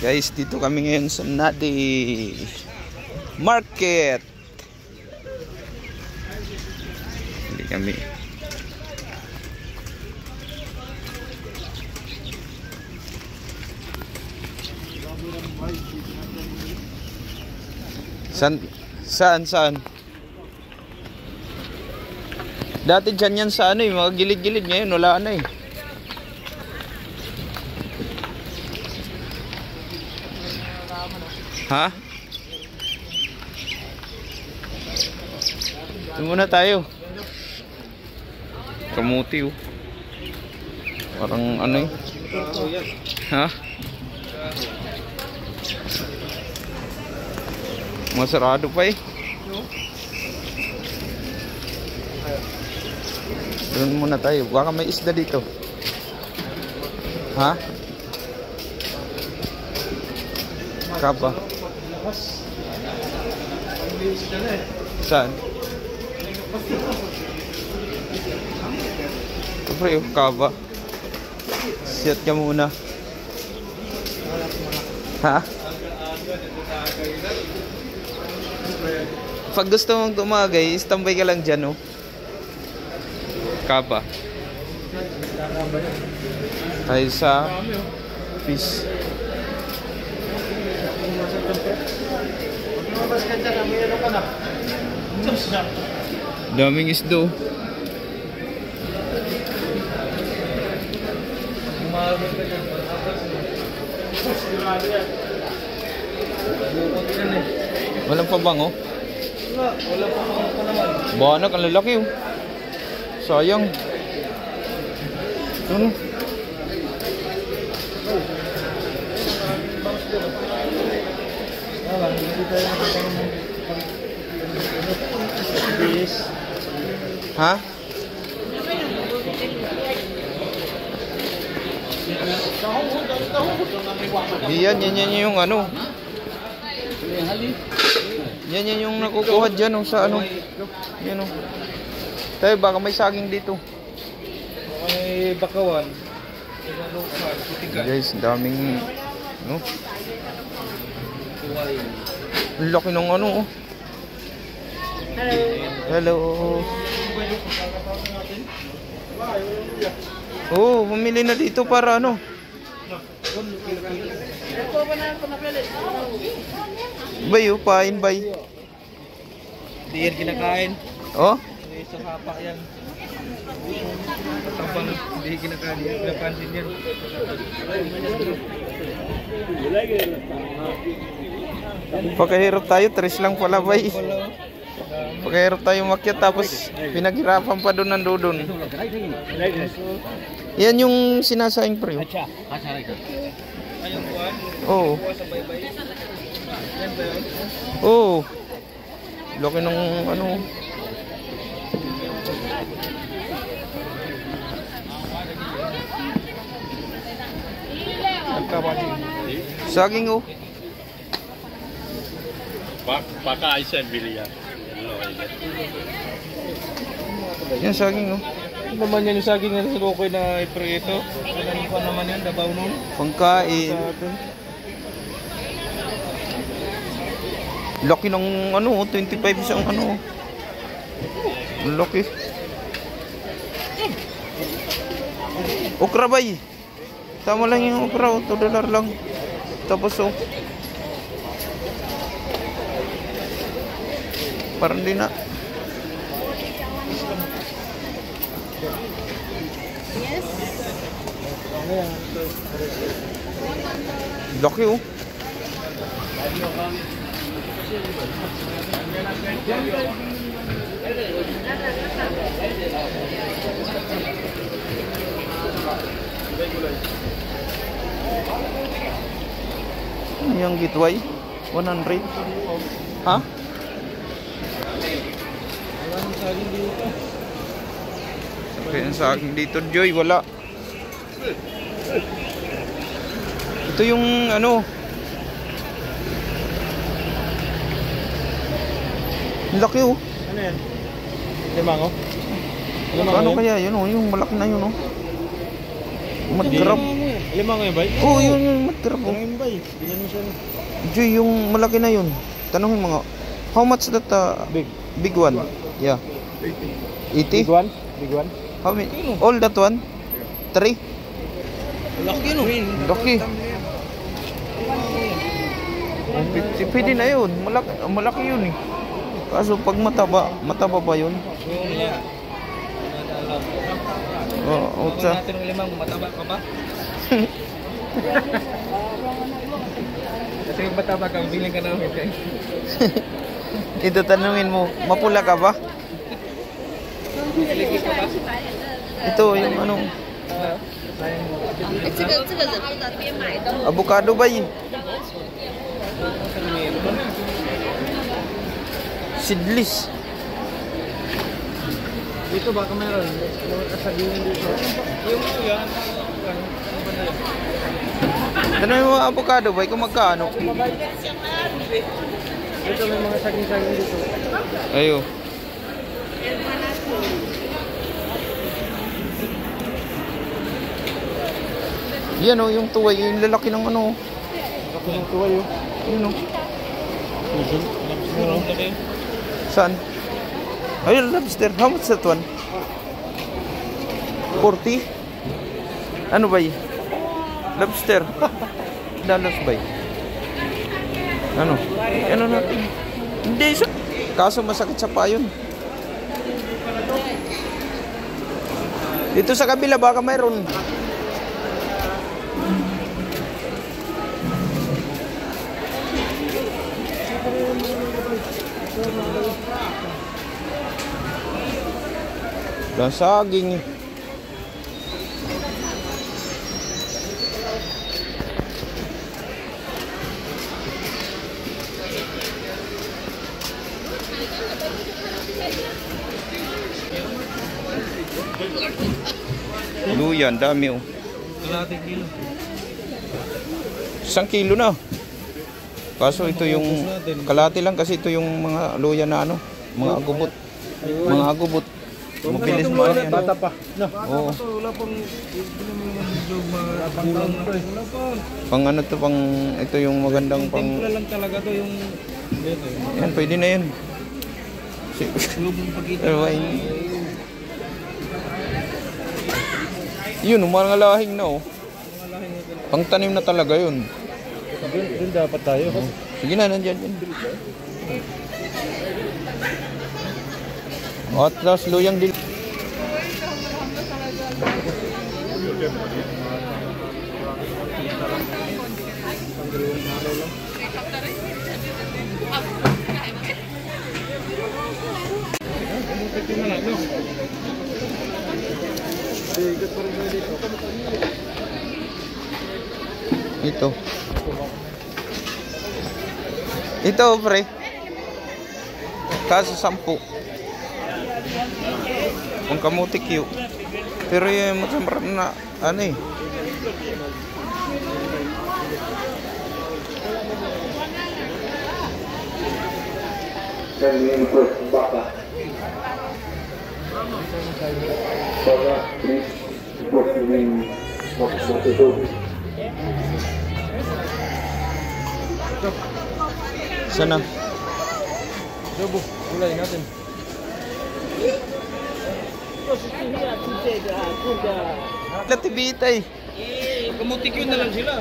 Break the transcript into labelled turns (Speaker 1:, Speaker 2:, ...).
Speaker 1: Guys, dito kami ngayon sa Nadi Market. Hindi kami. Saan? Dati dyan yan sa ano eh, mga gilid-gilid. Ngayon wala na eh. Ha? Ito muna tayo. Kamuti oh. Parang ano eh. Ha? Masarado pa eh. Doon muna tayo. Baka may isda dito. Ha? Kaba. Saan? Pre, kaba. Siat ka muna. Ha? Pag gusto mong tumagay, standby ka lang dyan, oh. Kaba. Tayo sa fish. Daming isdo. Walang pabango? Wala pabango pa naman. Banak, ang lalaki oh. Sayang. Ano? Ha? Yan yung ano. Yan yung nakukuha dyan oh, sa ano. Yan oh. Tayo baka may saging dito. May bakawan. Guys, daming no. Ang laki ng ano oh. Hello. Oh, pumili na dito para ano. Bay oh, pain bay. Hindi yan kinakain. Oh? Sa hapak yan. Tatapang hindi kinakain yan. Napansin yan. Pagkahirap tayo, 3 lang pala bay. Pagkahirap tayo makyat tapos pinaghirapan pa doon ng dudon. Yan yung sinasaing pre. Oo. Oo. Laki ng ano. Saging oh.
Speaker 2: Baka Aisha bili yan.
Speaker 1: Yan saging oh.
Speaker 2: Ano naman yan yung saging na sinukoy na iprito? Ano pa naman yan? Dabaw nun?
Speaker 1: Pangkain. Laki ng ano, 25 isang ano. Laki. Okra bay. Tama lang yung okra, $2 lang. Tapos oh. Parang di na.
Speaker 3: Yes.
Speaker 1: Laki oh. Yung gitway 100. Ha? Kaya sa akin dito Joy wala. Ito yung ano. Laki oh.
Speaker 2: Ano yan? Limang oh?
Speaker 1: Ano kaya yun oh, yung malaki na yun oh. Madgrab.
Speaker 2: Limang yun ba?
Speaker 1: Oo, yun yung madgrab oh.
Speaker 2: Bilhin mo siya.
Speaker 1: Joy, yung malaki na yun. Tanungin mo nga. How much that
Speaker 2: Big.
Speaker 1: big one? Yeah. 80?
Speaker 2: Big one? Big one?
Speaker 1: How many? All that one? 3?
Speaker 2: Laki no.
Speaker 1: Laki. Pwede na yun. Malaki yun eh. Kaso pag mataba pa yun. Oo, utsa.
Speaker 2: Natin ng limang, mataba ka ba? Kasi yung mataba ka, bilang ka namin kayo.
Speaker 1: Ito tanungin mo, mapula ka ba? Ito yung ano, avocado ba yun? Seedless.
Speaker 2: Dito baka meron. Kasabihin dito. Yung yan.
Speaker 1: Tanungin mo avocado ba? Kung magkano?
Speaker 2: Dito may mga saging-saging dito.
Speaker 1: Ayo. Yan o, yung tuway, yung lalaki ng ano.
Speaker 2: Ako ng tuway yun.
Speaker 1: Yun o.
Speaker 2: Meron na kayo.
Speaker 1: Saan? Ayun, lobster. How much that one? 40? Ano ba yun? Lobster. Dalos ba yun? Ano? Ano natin? Hindi siya. Kaso masakit sa payon. Dito sa kabila baka mayroon. Saging. Luya, dami oh.
Speaker 2: Kalating kilo.
Speaker 1: 1 kilo na. Kaso ito yung kalahati lang kasi ito yung mga luya na ano, mga agubot. Mga agubot. Mabilis mo yan.
Speaker 2: Bata pa. No.
Speaker 1: Oo.
Speaker 2: Wala pang medyo magulang to eh. Wala pa.
Speaker 1: Pang ano to, pang ito yung magandang pang.
Speaker 2: Timpla lang talaga to yung
Speaker 1: Yan, pwede na yan.
Speaker 2: lubong pagkita.
Speaker 1: Yun, mga lahing na oh. Pang tanim na talaga yun.
Speaker 2: Doon dapat tayo.
Speaker 1: Sige na, nandyan yan. At tapos luyang dil. Ito pre. Kaso 10. Ang kamuti cute. Pero yung masamrap na ano eh. Sana.
Speaker 2: Dobo, gulay natin.
Speaker 1: Latibitay.
Speaker 2: Kamutik yun na lang sila.